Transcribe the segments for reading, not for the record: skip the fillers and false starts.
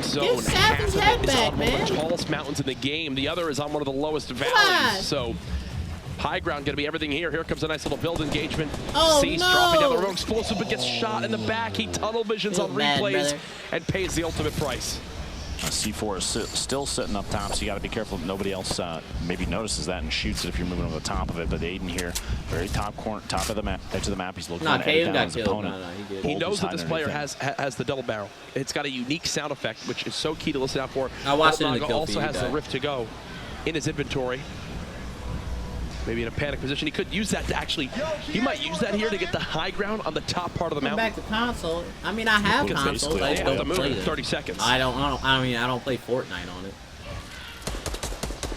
next zone. Half of it is on one of the tallest mountains in the game. The other is on one of the lowest valleys. So high ground going to be everything here. Here comes a nice little build engagement. Cease dropping down the road, explosive, but gets shot in the back. He tunnel visions on replays and pays the ultimate price. C4 is still sitting up top, so you got to be careful that nobody else maybe notices that and shoots it if you're moving over the top of it. But Aiden here, very top corner, top of the map, edge of the map. He's looking to edit down his opponent. He knows that this player has the double barrel. It's got a unique sound effect, which is so key to listen out for. I watched it in the kill also has the rift to go in his inventory. Maybe in a panic position. He could use that to actually, he might use that here to get the high ground on the top part of the mountain. Back to console. I mean, I have console. I just don't play it. 30 seconds. I don't play Fortnite on it.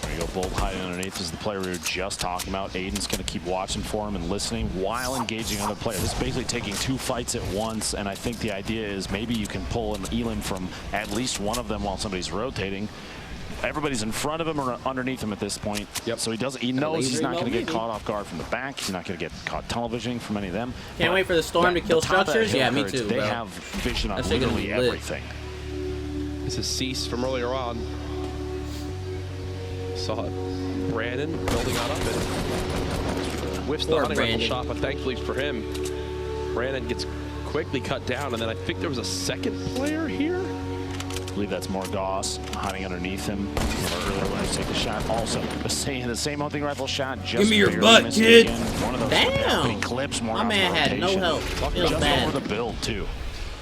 There you go, Bolt hiding underneath is the player we were just talking about. Aiden's going to keep watching for him and listening while engaging other players. This is basically taking two fights at once, and I think the idea is maybe you can pull an elim from at least one of them while somebody's rotating. Everybody's in front of him or underneath him at this point. Yep. So he knows he's not going to get caught off guard from the back. He's not going to get caught tunnel visioning from any of them. Can't wait for the storm to kill structures. Yeah, me too. They have vision on literally everything. This is Cease from earlier on. Saw it. Brandon building on up and whiffs the hunting rifle shot, but thankfully for him, Brandon gets quickly cut down, and then I think there was a second player here. I believe that's more Goss hiding underneath him. Earlier when he take the shot, also the same hunting rifle shot. Just give me your butt, kid. One of those damn. Clips more. My man had no help. Just over the build too.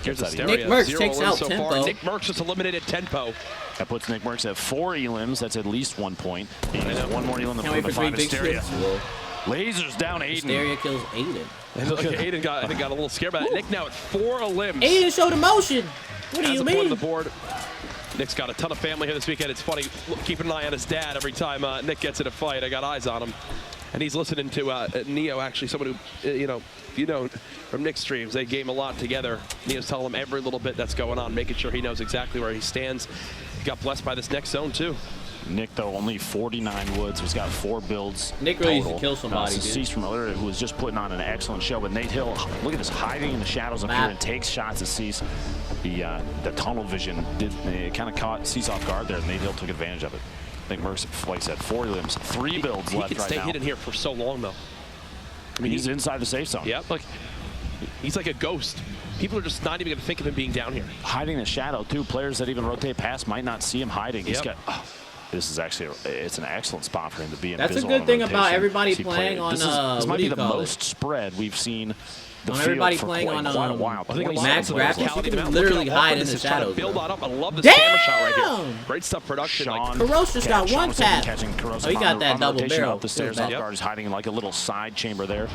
Here's Nick Merckx takes out Tempo. Nick Merckx just eliminated Tempo. That puts Nick Merckx at 4 elims. That's at least 1 point. And one more elim than the 5 Hysteria. Lasers down Aiden. Hysteria kills Aiden. And look, Aiden got a little scared by that. Nick now at 4 elims. Aiden showed emotion. What do you mean? On the board. Nick's got a ton of family here this weekend. It's funny, keeping an eye on his dad every time Nick gets in a fight. I got eyes on him. And he's listening to Neo, actually, someone who, from Nick's streams, they game a lot together. Neo's telling him every little bit that's going on, making sure he knows exactly where he stands. He got blessed by this next zone, too. Nick, though, only 49 woods. He's got 4 builds. Nick really used to kill somebody, dude. Cease from earlier, who was just putting on an excellent show. But Nate Hill, look at this, hiding in the shadows up here and takes shots at Cease. The tunnel vision kind of caught Cease off guard there. Nate Hill took advantage of it. I think Merckx, like I said, 4 limbs, 3 builds left right now. He can stay hidden here for so long, though. I mean, he's inside the safe zone. Yep, he's like a ghost. People are just not even going to think of him being down here. Hiding in the shadow, too. Players that even rotate past might not see him hiding. He's got... This is actually it's an excellent spot for him to be in. That's a good thing about everybody playing on. This might be the most spread we've seen. On everybody playing on quite a while. I think Max Graphics, you can literally hide in the shadows. Build on up. I love this camera shot right here. Great stuff production. Caros just got one tap. Oh, he got that double barrel. Up the stairs, off guard is hiding in like a little side chamber there.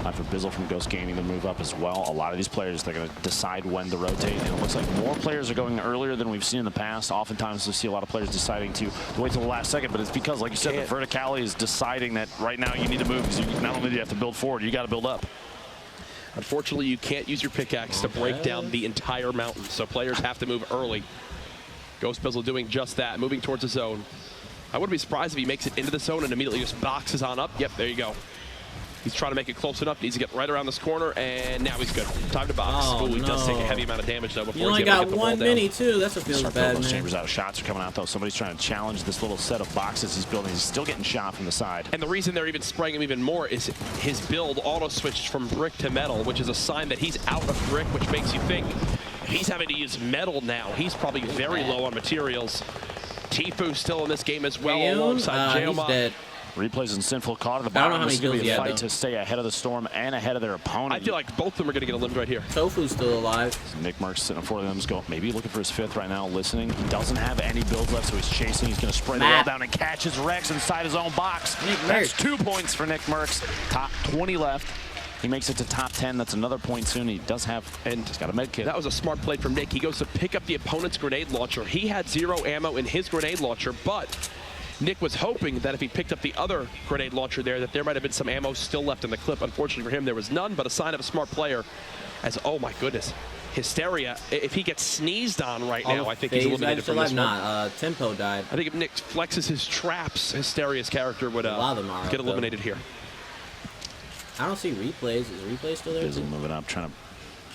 Time for Bizzle from Ghost Gaming to move up as well. A lot of these players, they're going to decide when to rotate, and it looks like more players are going earlier than we've seen in the past. Oftentimes we see a lot of players deciding to wait till the last second, but it's because, like you said, the verticality is deciding that right now you need to move, because not only do you have to build forward, you got to build up. Unfortunately, you can't use your pickaxe to break down the entire mountain, so players have to move early. Ghost Bizzle doing just that, moving towards the zone. I wouldn't be surprised if he makes it into the zone and immediately just boxes on up. Yep, there you go. He's trying to make it close enough. Needs to get right around this corner, and now he's good. Time to box. Oh, he does take a heavy amount of damage, though, before he only got one mini, too. That's what feels bad, those man. chambers out. Shots are coming out, though. Somebody's trying to challenge this little set of boxes he's building. He's still getting shot from the side. And the reason they're even spraying him even more is his build auto-switched from brick to metal, which is a sign that he's out of brick, which makes you think if he's having to use metal now, he's probably very low on materials. Tifu's still in this game as well, alongside he's dead. Replays and Sinful caught at the bottom. This is going to be a fight to stay ahead of the storm and ahead of their opponent. I feel like both of them are going to get eliminated right here. Tofu's still alive. Nick Merckx sitting on 4 of them. Go, maybe looking for his 5th right now, listening. He doesn't have any builds left, so he's chasing. He's going to spray the wall down and catches Rex inside his own box. That's 2 points for Nick Merckx. Top 20 left. He makes it to top 10. That's another point soon. He does have, and he's got a med kit. That was a smart play from Nick. He goes to pick up the opponent's grenade launcher. He had 0 ammo in his grenade launcher, but Nick was hoping that if he picked up the other grenade launcher there, that there might have been some ammo still left in the clip. Unfortunately for him, there was none, but a sign of a smart player. As, oh my goodness, Hysteria, if he gets sneezed on right now, I think he's eliminated from this one. Tempo died. I think if Nick flexes his traps, Hysteria's character would get eliminated here. I don't see replays. Is replay still there? Bizzle moving up, trying to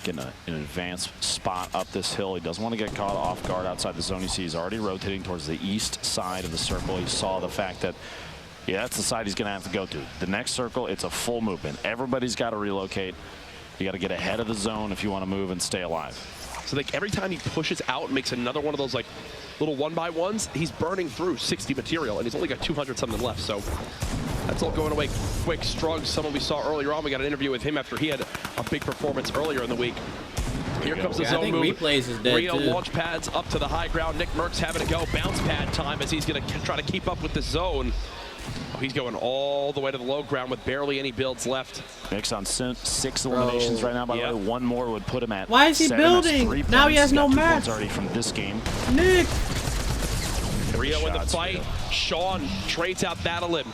getting an advanced spot up this hill. He doesn't want to get caught off guard outside the zone. You see he's already rotating towards the east side of the circle. He saw the fact that, yeah, that's the side he's going to have to go to. The next circle, it's a full movement. Everybody's got to relocate. You got to get ahead of the zone if you want to move and stay alive. So like every time he pushes out and makes another one of those like little 1x1s, he's burning through 60 material, and he's only got 200 something left. So that's all going away quick. Strug, someone we saw earlier on. We got an interview with him after he had a big performance earlier in the week. Here comes the zone move. Replays is dead Reno too. launch pads up to the high ground. Nick Merckx having to go bounce pad time as he's going to try to keep up with the zone. Oh, he's going all the way to the low ground with barely any builds left. Nick's on 6 eliminations right now. By the way, one more would put him at Why is he 7. building? Now he has no match. Already from this game. Nick. Rio in the fight. Sean trades out that a limb.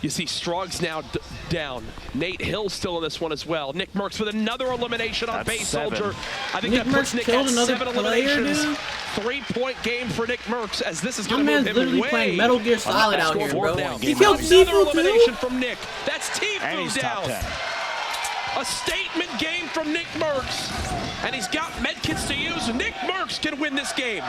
You see Strug's now down. Nate Hill still in this one as well. Nick Merckx with another elimination on Base Soldier. I think Nick that puts Merckx Nick killed at another 7 player, eliminations. dude. 3-point game for Nick Merckx as this is My going to move man's him literally way. playing Metal Gear Solid out here, bro. Down. He killed Another Tifu elimination too? from Nick. That's And Tifu he's top down. 10. A statement game from Nick Merckx. And he's got medkits to use. Nick Merckx can win this game.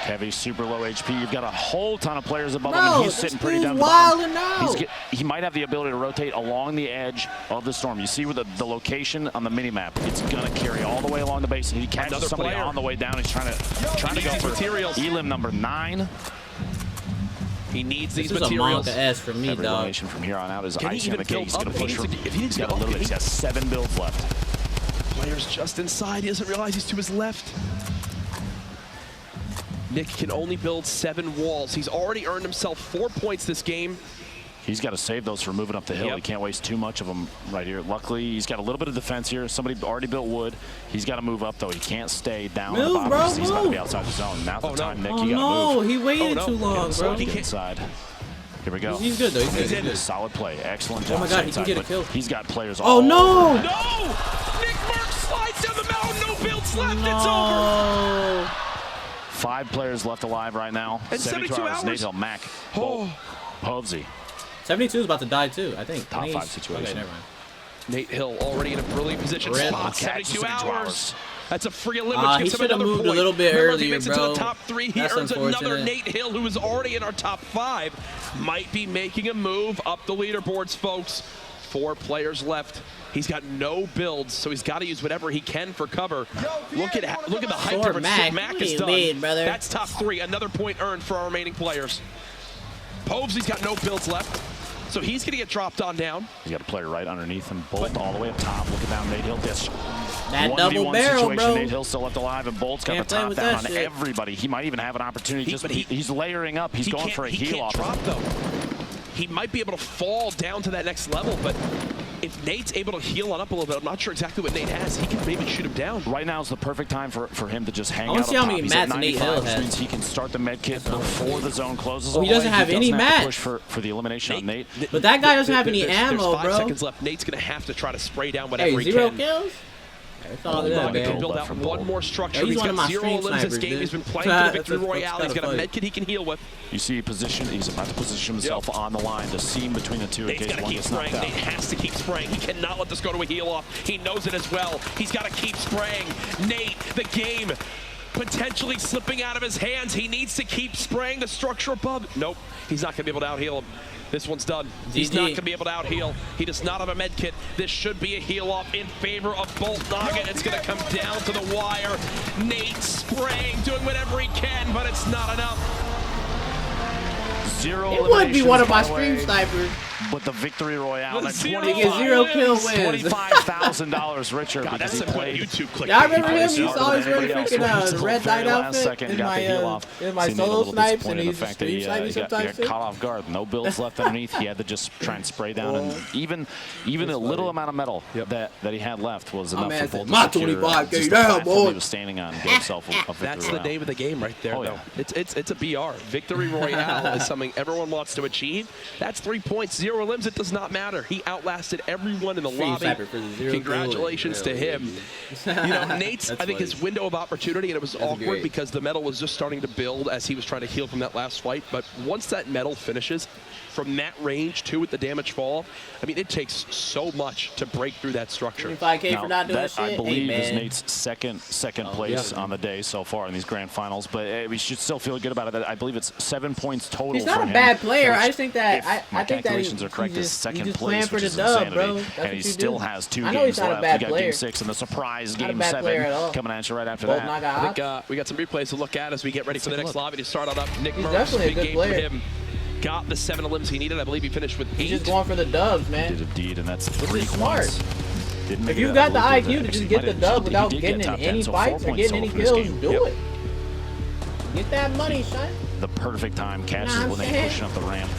Heavy, super low HP. You've got a whole ton of players above him, Bro, and he's sitting pretty down the wilding bottom. out. He might have the ability to rotate along the edge of the storm. You see with the location on the minimap, it's going to carry all the way along the base, and he catches Another somebody player. on the way down. He's trying to go for materials. Elim number 9. He needs these This is a materials. Monka S for me, Every dog. elimination from here on out is Can he icing on even the cake. build He's going up? to push If for. he needs to He's got go a up, little bit. He's got 7 builds left. Player's just inside. He doesn't realize he's to his left. Nick can only build 7 walls. He's already earned himself 4 points this game. He's got to save those for moving up the hill. Yep. He can't waste too much of them right here. Luckily, he's got a little bit of defense here. Somebody already built wood. He's got to move up, though. He can't stay down on the bottom because he's about to be outside the zone. Now's the time, Nick. Oh You got to no, move. he waited too long, bro. Get inside. Here we go. He's good, though. He's good. Solid play. Excellent job. Oh my God, he can inside, get a but kill. He's got players Oh all no! over. No! Nick Merckx slides down the mountain. No builds left. It's over. No. 5 players left alive right now. And 72 hours. Nate Hill, Mac, Oh. Povsey. 72 is about to die too, I think. Top 5 Okay, situation. never mind. Nate Hill already in a brilliant position. Red. Spot, Catch 72 hours. That's a free limit. He Gives him should have another moved point. a little bit Remember, if he earlier, makes it to bro. the top 3, he That's earns another unfortunate. Nate Hill, who is already in our top 5. Might be making a move up the leaderboards, folks. 4 players left. He's got no builds, so he's got to use whatever he can for cover. Look at the height Poor difference Mac. Mac What has do you done. mean, brother? That's top 3. Another point earned for our remaining players. Povsey's got no builds left, so he's going to get dropped on down. He's got a player right underneath him. Bolt all the way up top. Looking down Nate Hill. This That 1v1 double barrel, situation. bro. Nate Hill still left alive, and Bolt's got Can't the play top with down that on shit. everybody. He might even have an opportunity. He's layering up. He's going for a heal off. He can't drop, though. He might be able to fall down to that next level, but if Nate's able to heal on up a little bit, I'm not sure exactly what Nate has. He can maybe shoot him down. Right now is the perfect time for him to just hang I wanna out see up how top. many He's at mats Nate 95, Hill which has. means he can start the med kit before the zone closes. Oh, he doesn't have any to mats. push for the elimination on Nate. But that guy doesn't have any There's ammo, 5 bro. seconds left. Nate's going to have to try to spray down whatever Hey, he 0 can. kills? It's all He good, can man. build left out from one Bolt. more structure. Yeah, he's He's one of got my 0 stream limbs this snipers, game. dude. He's been playing for the Victory That's Royale. He's got a kinda med kit he can heal with. You see he's about to position himself on the line, the seam between the two in Nate's case got to one keep gets knocked spraying. out. Nate has to keep spraying. He cannot let this go to a heal off. He knows it as well. He's got to keep spraying. Nate, the game potentially slipping out of his hands. He needs to keep spraying the structure above. Nope, he's not going to be able to out-heal him. This one's done. He's not going to be able to out-heal. He does not have a med kit. This should be a heal-off in favor of Bolt Noggin. It's going to come down to the wire. Nate spraying, doing whatever he can, but it's not enough. 0 It would be one of my eliminations, by the stream way, snipers. But the Victory Royale, that's Zero He gets 0 kill wins. $25,000 richer God, because that's he a good played. YouTube clip. Yeah, I remember him. Obviously, He's always wearing everybody else freaking was red very knight last outfit second, in got the heal my off. solo Seemed a little snipes, and disappointed in he's the fact that he stream sniping got sometimes too. caught off guard. No builds left underneath. He had to just try and spray down, and even a little amount of metal that he had left was enough man for Bolt said, "My to secure 25K just the down, platform boy." he was standing on and get himself a Victory That's the Royale. name of the game right there, Oh, though. yeah. It's a BR. Victory Royale is something everyone wants to achieve. That's 3 points, 0 limbs. It does not matter. He outlasted everyone in the Stream lobby. sniper for the 0 Congratulations kill. to him. You know, Nate's, That's I think, funny. his window of opportunity, and it was awkward great. because the metal was just starting to build as he was trying to heal from that last fight. But once that metal finishes, from that range too with the damage fall. I mean, it takes so much to break through that structure. 25K for not doing that, shit. I believe hey, is Nate's second place on the day so far in these grand finals, but we should still feel good about it. I believe it's 7 points total. He's not for a him, bad player. which, I just think that my I think that calculations are correct, is second place, which is dub, bro. insanity. That's And what he you still do. has 2 I know games he's not a left. bad We got player. game 6 and the surprise Not a game bad 7 player at all. coming at you right after Both that. not got I think we got some replays to look at as we get ready for the next lobby to start on up. Nick He's Murph's definitely a big good game player. for him. Got the 7 elims he needed. I believe he finished with 8. He's just going for the dubs, man. Did indeed, and that's Which 3 is smart. points. Didn't make If it you out. got the I believe IQ to that. just get the dub without He did getting in top 10, any so fights 4 or points getting any total for this kills, game. do it. Get that money, son. The perfect time catches Nah, I'm when they saying. pushing up the ramp.